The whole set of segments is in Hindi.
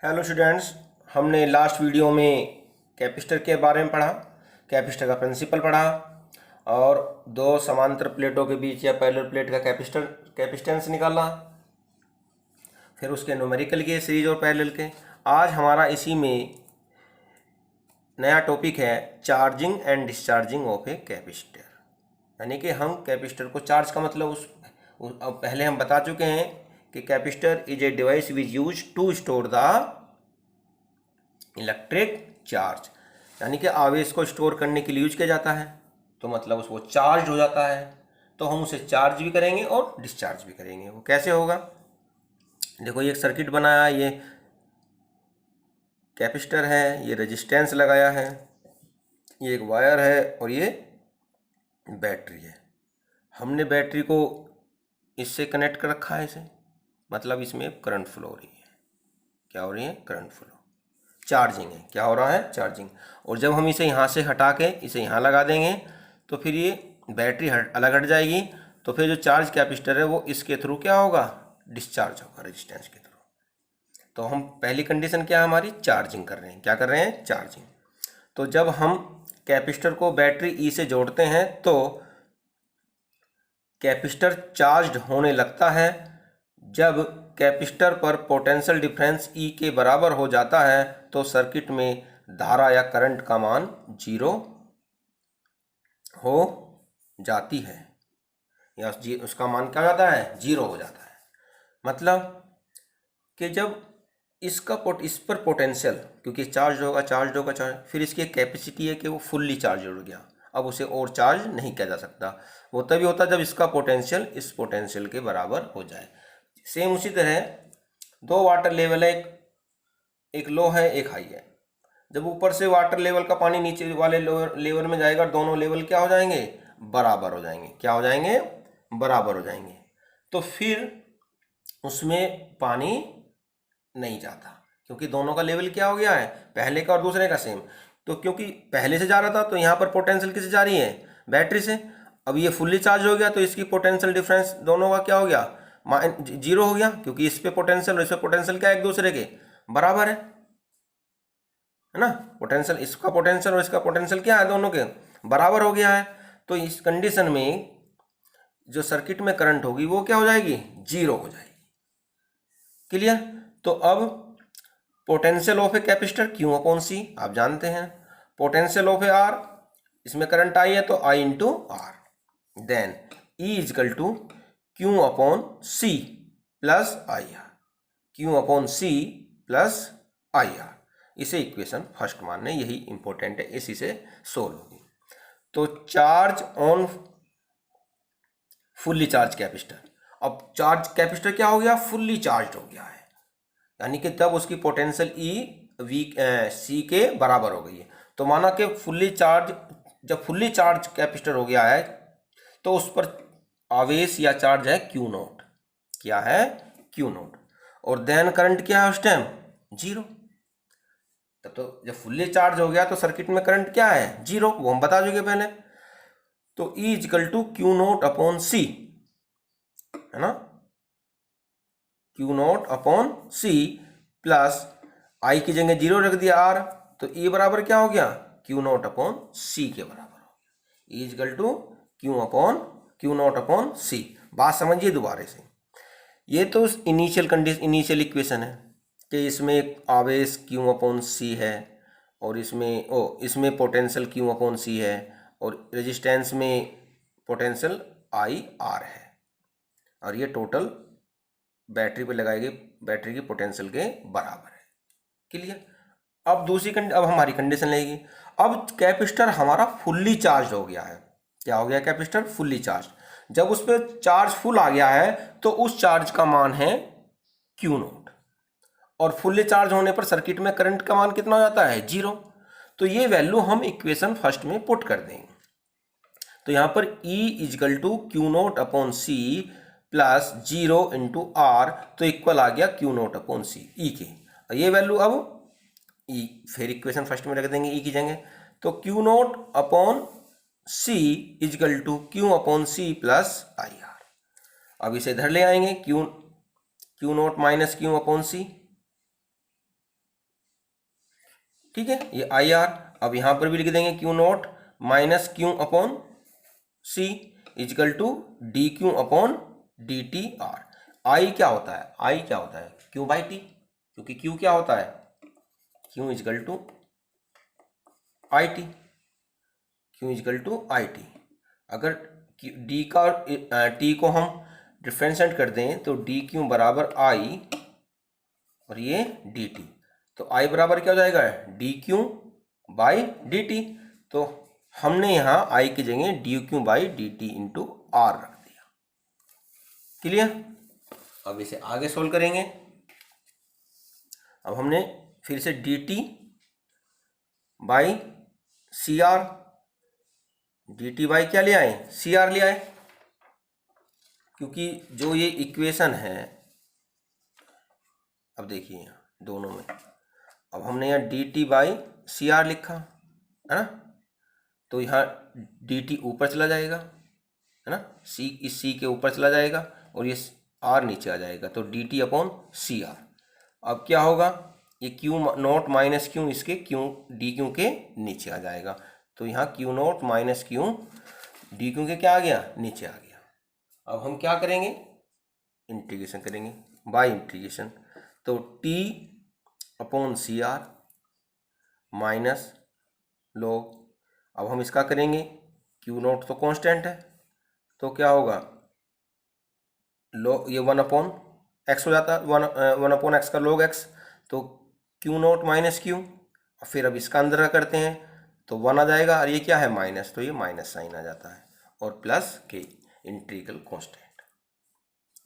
हेलो स्टूडेंट्स, हमने लास्ट वीडियो में कैपेसिटर के बारे में पढ़ा, कैपेसिटर का प्रिंसिपल पढ़ा और दो समांतर प्लेटों के बीच या पैरेलल प्लेट का कैपेसिटेंस निकाला। फिर उसके न्यूमेरिकल के सीरीज और पैरेलल के। आज हमारा इसी में नया टॉपिक है charging and discharging of a capacitor. यानी कि हम कैपेसिटर को चार्ज का मतलब पहले हम बता चुके हैं कि capacitor is a device which use to store the electric charge, यानी कि आवेश को स्टोर करने के लिए यूज किया जाता है। तो मतलब उसको चार्ज हो जाता है, तो हम उसे चार्ज भी करेंगे और डिस्चार्ज भी करेंगे। वो कैसे होगा? देखो, ये एक सर्किट बनाया, ये कैपेसिटर है, ये रेजिस्टेंस लगाया है, ये एक वायर है और ये बैटरी है। हमने बैटरी को इससे कनेक्ट कर रखा है, इसे मतलब इसमें करंट फ्लो हो रही है। क्या हो रही है? करंट फ्लो, चार्जिंग है। क्या हो रहा है? चार्जिंग। और जब हम इसे यहाँ से हटा के इसे यहाँ लगा देंगे तो फिर ये बैटरी अलग हट जाएगी। तो फिर जो चार्ज कैपेसिटर है वो इसके थ्रू क्या होगा? डिस्चार्ज होगा, रेजिस्टेंस के थ्रू। तो हम पहली कंडीशन क्या है हमारी? चार्जिंग कर रहे हैं। क्या कर रहे हैं? चार्जिंग। तो जब हम कैपेसिटर को बैटरी ई से जोड़ते हैं तो कैपेसिटर चार्ज्ड होने लगता है। जब कैपेसिटर पर पोटेंशियल डिफरेंस ई के बराबर हो जाता है तो सर्किट में धारा या करंट का मान जीरो हो जाती है, या उसका मान क्या हो जाता है? जीरो हो जाता है। मतलब कि जब इस पर पोटेंशियल, क्योंकि चार्ज होगा, फिर इसकी एक कैपेसिटी है कि वो फुल्ली चार्ज हो गया, अब उसे और चार्ज नहीं किया जा सकता। वो तभी होता है जब इसका पोटेंशियल इस पोटेंशियल के बराबर हो जाए। सेम उसी तरह दो वाटर लेवल है, एक लो है एक हाई है। जब ऊपर से वाटर लेवल का पानी नीचे वाले लेवल में जाएगा, दोनों लेवल क्या हो जाएंगे? बराबर हो जाएंगे। क्या हो जाएंगे? बराबर हो जाएंगे। तो फिर उसमें पानी नहीं जाता, क्योंकि दोनों का लेवल क्या हो गया है? पहले का और दूसरे का सेम। तो क्योंकि पहले से जा रहा था तो यहाँ पर पोटेंशियल किससे जा रही है? बैटरी से। अब ये फुल्ली चार्ज हो गया तो इसकी पोटेंशियल डिफरेंस दोनों का क्या हो गया? जीरो हो गया, क्योंकि इस पे पोटेंशियल और इस पे पोटेंशियल क्या एक दूसरे के बराबर है ना? पोटेंशियल, इसका पोटेंशियल और इसका पोटेंशियल क्या है? दोनों के बराबर हो गया है। तो इस कंडीशन में जो सर्किट में करंट होगी वो क्या हो जाएगी? जीरो हो जाएगी। क्लियर? तो अब potential of a capacitor Q upon C आप जानते हैं। पोटेंशियल ऑफ ए आर, इसमें करंट आई है तो I into R, then E is equal to Q upon C plus I R, Q upon C plus I R. इसे इक्वेशन फर्स्ट मानने, यही इंपॉर्टेंट है, इसी से सोल्व होगी। तो charge on fully charge capacitor. अब चार्ज कैपेसिटर क्या हो गया? फुल्ली चार्ज हो गया है, यानी कि तब उसकी पोटेंशियल ई सी के बराबर हो गई है। तो माना कि जब फुल्ली चार्ज कैपेसिटर हो गया है तो उस पर आवेश या चार्ज है क्यू नोट। क्या है? Q note. और देन करंट क्या है उस टाइम? जीरो। तब तो जब फुल्ली चार्ज हो गया तो सर्किट में करंट क्या है? जीरो। वो हम बता चुके पहले। तो E is equal to Q naught upon C, है ना? Q naught upon C plus I की जगह जीरो रख दिया आर, तो ई बराबर क्या हो गया? क्यू नोट अपॉन सी के बराबर हो गया। E is equal to Q naught upon C. बात समझिए दोबारा से। ये तो इनिशियल इक्वेशन है कि इसमें एक आवेश क्यू अपॉन सी है और इसमें पोटेंशियल क्यू अपॉन सी है और रेजिस्टेंस में पोटेंशियल आई आर है, और ये टोटल बैटरी पे लगाई गई बैटरी की पोटेंशियल के बराबर है। क्लियर? अब हमारी कंडीशन लगेगी। अब कैपेसिटर हमारा फुल्ली चार्ज हो गया है। क्या हो गया? Capacitor fully charge. जब उस पर चार्ज फुल आ गया है तो उस चार्ज का मान है क्यू नोट, और फुल्ली चार्ज होने पर सर्किट में करंट का मान कितना हो जाता है? जीरो। तो ये वैल्यू हम इक्वेशन फर्स्ट में पुट कर देंगे। तो यहां पर E is equal to Q naught upon C plus zero into R, तो इक्वल आ गया Q naught upon C E के। ये वैल्यू अब ई, फिर इक्वेशन फर्स्ट में रख देंगे ई की जगह। तो Q naught upon C is equal to Q upon C plus I R. अब इसे इधर ले आएंगे, Q naught minus Q upon C, ठीक है, ये आई आर। अब यहाँ पर भी लिख देंगे Q naught minus Q upon C is equal to D Q upon D T R. I क्या होता है, आई क्या होता है, क्यू बाई टी, क्योंकि क्यू क्या होता है, Q is equal to I T, Q is equal to I T. अगर डी का टी को हम डिफ्रेंशिएट कर दें तो डी क्यू बराबर आई और ये डी टी, तो आई बराबर क्या हो जाएगा, D Q by D T. तो हमने यहाँ आई की जगह D Q by D T into R रख दिया। क्लियर। अब इसे आगे सोल्व करेंगे। अब हमने फिर से D T by C R, D T by क्या ले आए, सी आर ले आए, क्योंकि जो ये इक्वेशन है, अब देखिए यहाँ दोनों में, अब हमने यहाँ D T by C R लिखा है ना, तो यहाँ डी टी ऊपर चला जाएगा है ना, सी इस सी के ऊपर चला जाएगा और ये आर नीचे आ जाएगा, तो डी टी अपॉन सी आर। अब क्या होगा, ये क्यू नॉट माइनस क्यू इसके क्यू डी क्यू के नीचे आ जाएगा, तो यहाँ Q naught minus Q D Q के क्या आ गया, नीचे आ गया। अब हम क्या करेंगे, इंटीग्रेशन करेंगे बाय इंटीग्रेशन, तो टी अपॉन सी आर माइनस लॉग, अब हम इसका करेंगे, क्यू नॉट तो कांस्टेंट है, तो क्या होगा, लॉग ये 1 अपॉन एक्स हो जाता है, 1 अपॉन एक्स का लॉग एक्स, तो क्यू नॉट माइनस क्यू, फिर अब इसका अंदर करते हैं तो 1 आ जाएगा, और ये क्या है माइनस, तो ये माइनस साइन आ जाता है, और प्लस के इंटीग्रल कांस्टेंट,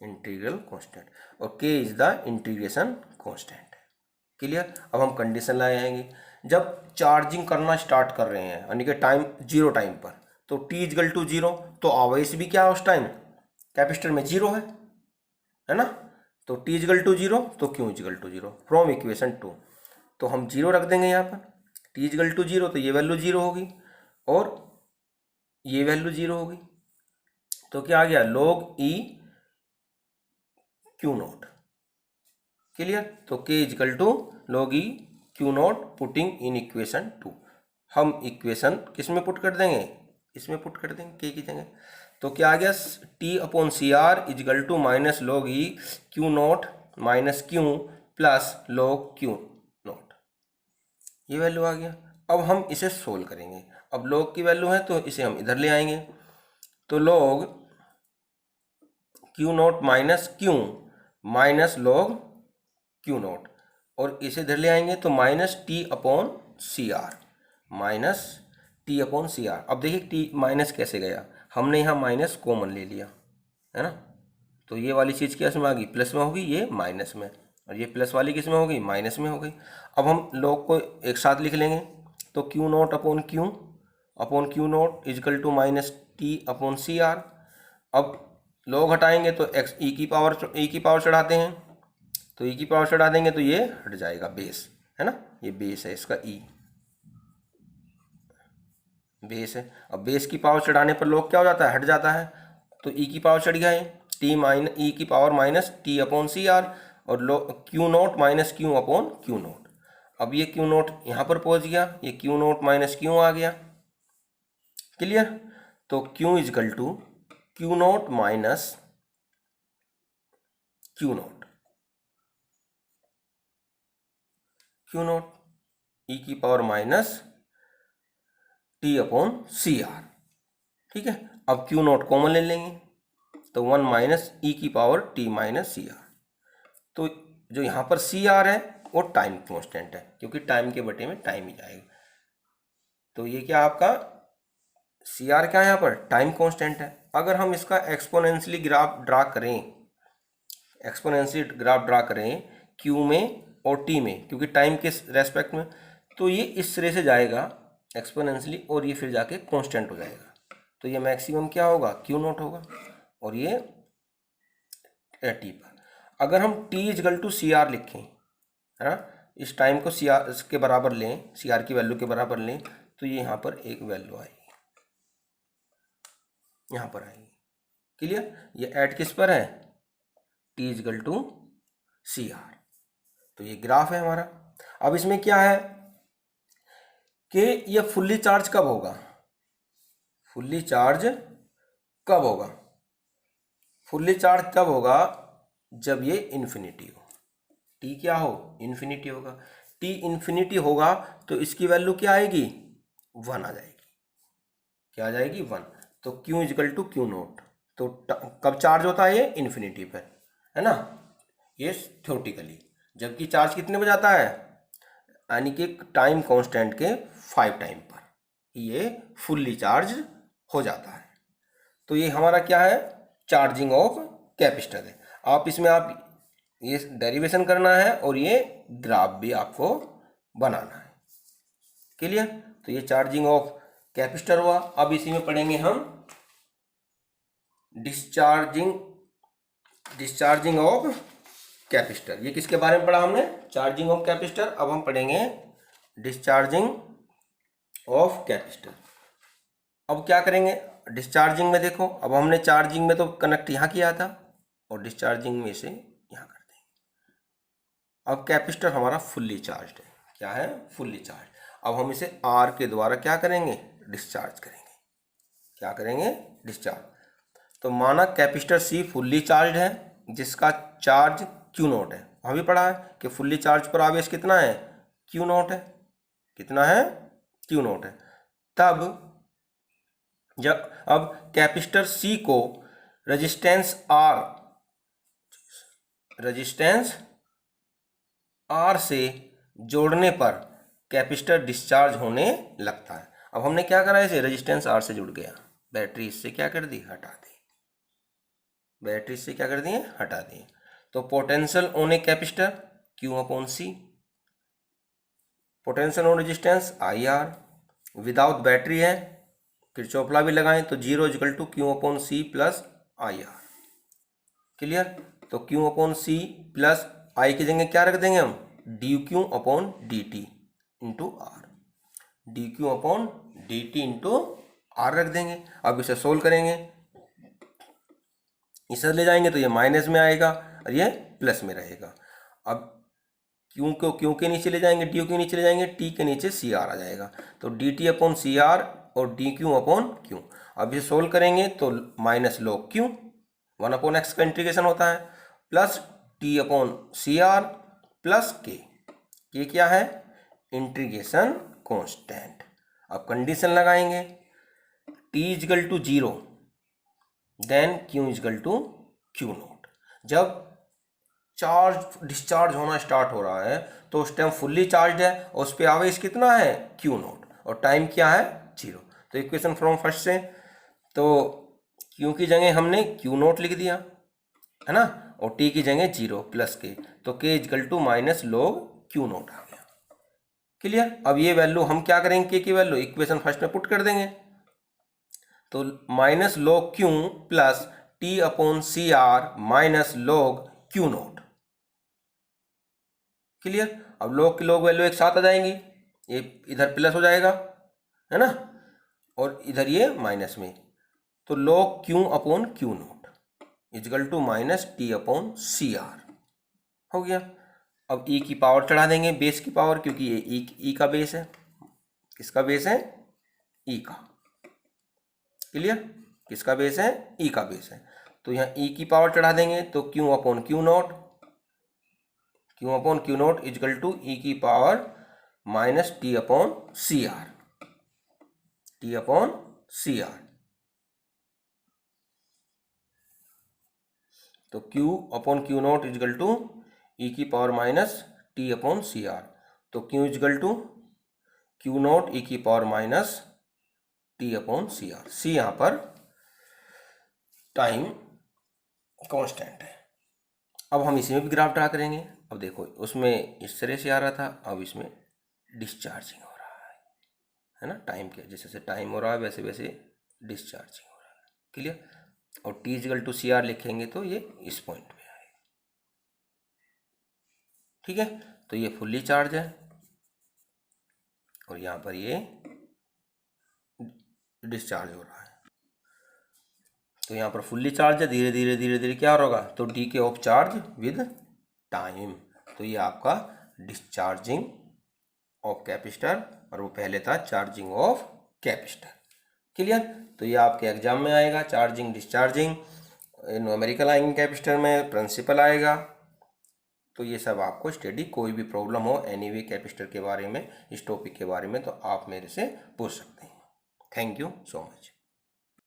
इंटीग्रल कांस्टेंट, और के is the integration constant. Clear. अब हम कंडीशन लाए आएंगे, जब चार्जिंग करना स्टार्ट कर रहे हैं यानी कि टाइम जीरो टाइम पर, तो टी इजकल टू जीरो, तो आवेश भी क्या है उस टाइम कैपेसिटर में जीरो है ना, तो टी इजकल टू जीरो तो q equal to zero from equation 2, तो हम जीरो रख देंगे यहाँ पर, टी इजकल टू जीरो तो ये वैल्यू जीरो होगी और ये वैल्यू जीरो होगी, तो क्या आ गया, log E Q naught. Clear. तो के is equal to log E Q naught putting in equation 2, हम इक्वेशन किस में पुट कर देंगे, इसमें पुट कर देंगे के की जगह, तो क्या आ गया, T upon C R equal to minus log E Q naught minus Q plus log Q naught, ये वैल्यू आ गया। अब हम इसे सोल्व करेंगे, अब लॉग की वैल्यू है तो इसे हम इधर ले आएंगे, तो log Q naught minus Q minus log Q naught, और इसे इधर ले आएंगे तो माइनस टी अपॉन सी आर, माइनस टी अपॉन सी आर। अब देखिए टी माइनस कैसे गया, हमने यहाँ माइनस कॉमन ले लिया है ना, तो ये वाली चीज़ क्या इसमें आ गई, प्लस में होगी, ये माइनस में, और ये प्लस वाली किस में होगी, माइनस में हो गई। अब हम लॉग को एक साथ लिख लेंगे, तो Q naught upon Q naught equal to minus T upon C R. अब लॉग हटाएंगे तो एक्स ई की पावर चढ़ाते हैं, तो ई की पावर चढ़ा देंगे तो ये हट जाएगा, बेस है ना, ये बेस है इसका, ई बेस है। अब बेस की पावर चढ़ाने पर लॉग क्या हो जाता है, हट जाता है, तो ई की पावर चढ़ गया है, टी माइनस ई की power minus T upon C R, और log Q naught minus Q upon Q naught. अब ये क्यू नॉट यहाँ पर पहुँच गया, ये क्यू नॉट माइनस क्यू आ गया। क्लियर। तो q equal to q naught minus q naught, q naught e की पावर माइनस टी अपॉन सी आर। ठीक है। अब क्यू नॉट कॉमन ले लेंगे, तो 1 माइनस ई की power T minus C are, तो जो यहाँ पर सी आर है वो टाइम कांस्टेंट है, क्योंकि टाइम के बटे में टाइम ही जाएगा, तो ये क्या आपका सी आर क्या है यहाँ पर, टाइम कांस्टेंट है। अगर हम इसका एक्सपोनेंशियली ग्राफ ड्रा करें क्यू में और टी में, क्योंकि टाइम के रेस्पेक्ट में, तो ये इस तरह से जाएगा एक्सपोनेंशियली, और ये फिर जाके कांस्टेंट हो जाएगा, तो ये मैक्सिमम क्या होगा, क्यू नॉट होगा, और ये टी पर। अगर हम T is equal to C R लिखें है ना, इस टाइम को सी आर के बराबर लें, सी आर की वैल्यू के बराबर लें, तो ये यहाँ पर एक वैल्यू आएगी, यहाँ पर आएगी। क्लियर। ये ऐड किस पर है, T is equal to C are, तो ये ग्राफ है हमारा। अब इसमें क्या है, कि ये फुल्ली चार्ज कब होगा, फुल्ली चार्ज कब होगा, फुल्ली चार्ज कब होगा, जब ये इन्फिनिटी हो, टी क्या हो, इन्फिनिटी होगा। टी इन्फिनिटी होगा तो इसकी वैल्यू क्या आएगी, 1 आ जाएगी, क्या आ जाएगी, 1। तो Q equal to Q naught, तो कब चार्ज होता है ये, इन्फिनिटी पर, है ना, ये थ्योरेटिकली। जबकि चार्ज कितने पर जाता है, यानी कि टाइम कांस्टेंट के 5 टाइम पर ये फुल्ली चार्ज हो जाता है। तो ये हमारा क्या है, चार्जिंग ऑफ कैपेसिटर है। आप इसमें आप ये डेरिवेशन करना है और ये ग्राफ भी आपको बनाना है, क्लियर। तो ये चार्जिंग ऑफ कैपेसिटर हुआ। अब इसी में पढ़ेंगे हम डिस्चार्जिंग ऑफ कैपेसिटर। ये किसके बारे में पढ़ा हमने, चार्जिंग ऑफ कैपेसिटर। अब हम पढ़ेंगे डिस्चार्जिंग ऑफ कैपेसिटर। अब क्या करेंगे, डिस्चार्जिंग में देखो, अब हमने चार्जिंग में तो कनेक्ट यहाँ किया था और डिस्चार्जिंग में से यहाँ कर देंगे। अब कैपेसिटर हमारा फुल्ली चार्ज है, क्या है, फुल्ली चार्ज। अब हम इसे आर के द्वारा क्या करेंगे, डिस्चार्ज करेंगे, क्या करेंगे, डिस्चार्ज। तो माना कैपेसिटर सी फुल्ली चार्ज है जिसका चार्ज क्यू नोट है। वहाँ भी पढ़ा है कि फुल्ली चार्ज पर आवेश कितना है, क्यू नोट है, कितना है, क्यू नोट है। तब जब अब कैपेसिटर सी को रेजिस्टेंस आर से जोड़ने पर कैपेसिटर डिस्चार्ज होने लगता है। अब हमने क्या करा, इसे रेजिस्टेंस आर से जुड़ गया, बैटरी इससे क्या कर दी, हटा दी, बैटरी से क्या कर दिए, हटा दिए। तो potential on a capacitor Q upon C, potential on resistance I R. Without battery है, किरचॉफ लॉ भी लगाएं तो 0 equal to Q upon C plus I R, clear. तो Q upon C plus I की जगह क्या रख देंगे हम, D Q upon D T into R, D Q upon D T into R रख देंगे। अब इसे सोल्व करेंगे, इसे ले जाएंगे तो ये माइनस में आएगा और ये प्लस में रहेगा। अब क्यू को क्यू के नीचे ले जाएंगे, डी के नीचे ले जाएंगे, टी के नीचे सी आर आ जाएगा। तो D T upon C R और डी क्यू अपॉन क्यू। अब इसे सोल्व करेंगे तो minus log Q, 1 upon X का इंटीग्रेशन होता है, प्लस टी अपॉन सी आर प्लस के, ये क्या है, इंटीग्रेशन कांस्टेंट। अब कंडीशन लगाएंगे, T is equal to 0 then Q is equal to Q naught. जब चार्ज डिस्चार्ज होना स्टार्ट हो रहा है तो उस टाइम फुल्ली चार्ज है और उस पर आवेश कितना है, क्यू नोट, और टाइम क्या है, 0। तो इक्वेशन फ्रॉम फर्स्ट से, तो क्यू की जगह हमने क्यू नोट लिख दिया, है ना, और टी की जगह 0 प्लस के, तो के is equal to minus log Q naught आ गया, क्लियर। अब ये वैल्यू हम क्या करेंगे, के की वैल्यू इक्वेशन फर्स्ट में पुट कर देंगे। तो minus log Q plus T upon सी R minus log Q naught, clear. अब लॉग की लॉग वैल्यू एक साथ आ जाएंगी, ये इधर प्लस हो जाएगा, है ना, और इधर ये माइनस में। तो log Q upon Q naught is equal to minus T upon C R हो गया। अब ई की पावर चढ़ा देंगे, बेस की पावर, क्योंकि ये ई का बेस है, किसका बेस है, ई का, क्लियर, किसका बेस है, ई का बेस है। तो यहाँ ई की पावर चढ़ा देंगे तो Q upon Q naught, q upon Q naught is equal to e की पावर माइनस टी अपॉन सी r, t upon C R. तो Q upon Q naught is equal to e की power minus T upon C R. तो q equal to Q naught e की पावर माइनस टी अपॉन सी आर। सी यहाँ पर टाइम कांस्टेंट है। अब हम इसी में भी ग्राफ ड्रा करेंगे। अब देखो उसमें इस तरह से आ रहा था, अब इसमें डिस्चार्जिंग हो रहा है ना, टाइम के जैसे जैसे टाइम हो रहा है वैसे वैसे डिस्चार्जिंग हो रहा है, क्लियर। और T is equal to C R लिखेंगे तो ये इस पॉइंट पे आएगा, ठीक है। तो ये फुल्ली चार्ज है और यहाँ पर ये डिस्चार्ज हो रहा है। तो यहाँ पर फुल्ली चार्ज है, धीरे धीरे धीरे धीरे क्या होगा, तो डी के ऑफ चार्ज विद टाइम। तो ये आपका डिस्चार्जिंग ऑफ कैपेसिटर और वो पहले था चार्जिंग ऑफ कैपेसिटर। क्लियर? तो ये आपके एग्जाम में आएगा, चार्जिंग डिस्चार्जिंग, न्यूमेरिकल आएंगे, कैपेसिटर में प्रिंसिपल आएगा। तो ये सब आपको स्टडी, कोई भी प्रॉब्लम हो एनीवे कैपेसिटर के बारे में, इस टॉपिक के बारे में, तो आप मेरे से पूछ सकते हैं। Thank you so much.